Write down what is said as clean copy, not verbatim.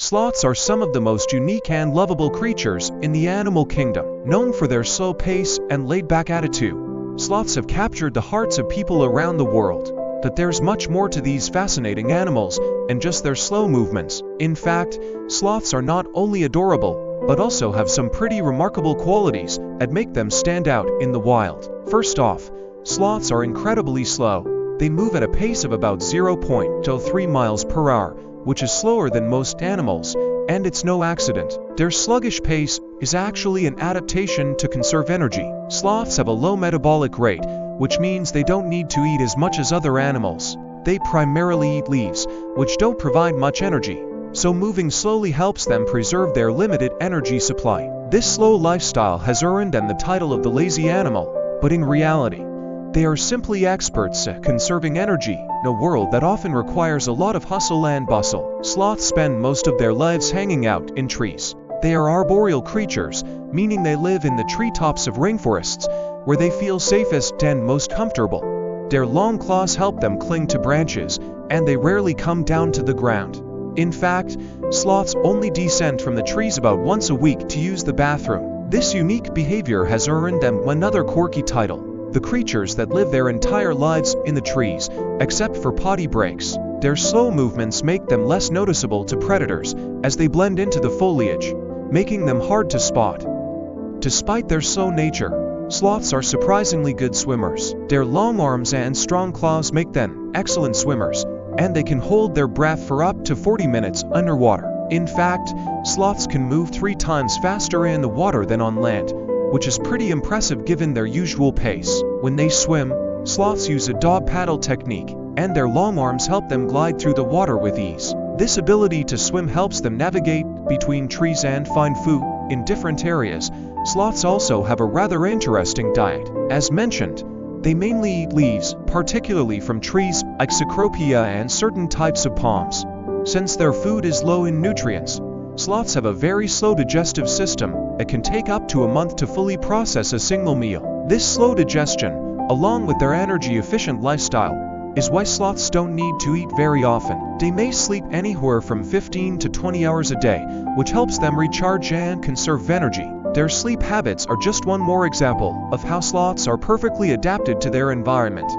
Sloths are some of the most unique and lovable creatures in the animal kingdom. Known for their slow pace and laid-back attitude, sloths have captured the hearts of people around the world. But there's much more to these fascinating animals than just their slow movements. In fact, sloths are not only adorable, but also have some pretty remarkable qualities that make them stand out in the wild. First off, sloths are incredibly slow. They move at a pace of about 0.03 miles per hour, which is slower than most animals, and it's no accident. Their sluggish pace is actually an adaptation to conserve energy. Sloths have a low metabolic rate, which means they don't need to eat as much as other animals. They primarily eat leaves, which don't provide much energy, so moving slowly helps them preserve their limited energy supply. This slow lifestyle has earned them the title of the lazy animal, but in reality, they are simply experts at conserving energy in a world that often requires a lot of hustle and bustle. Sloths spend most of their lives hanging out in trees. They are arboreal creatures, meaning they live in the treetops of rainforests, where they feel safest and most comfortable. Their long claws help them cling to branches, and they rarely come down to the ground. In fact, sloths only descend from the trees about once a week to use the bathroom. This unique behavior has earned them another quirky title: the creatures that live their entire lives in the trees, except for potty breaks. Their slow movements make them less noticeable to predators as they blend into the foliage, making them hard to spot. Despite their slow nature, sloths are surprisingly good swimmers. Their long arms and strong claws make them excellent swimmers, and they can hold their breath for up to 40 minutes underwater. In fact, sloths can move 3 times faster in the water than on land, which is pretty impressive given their usual pace. When they swim, sloths use a dog paddle technique, and their long arms help them glide through the water with ease. This ability to swim helps them navigate between trees and find food in different areas. Sloths also have a rather interesting diet. As mentioned, they mainly eat leaves, particularly from trees like Cecropia and certain types of palms. Since their food is low in nutrients, sloths have a very slow digestive system that can take up to a month to fully process a single meal. This slow digestion, along with their energy-efficient lifestyle, is why sloths don't need to eat very often. They may sleep anywhere from 15 to 20 hours a day, which helps them recharge and conserve energy. Their sleep habits are just one more example of how sloths are perfectly adapted to their environment.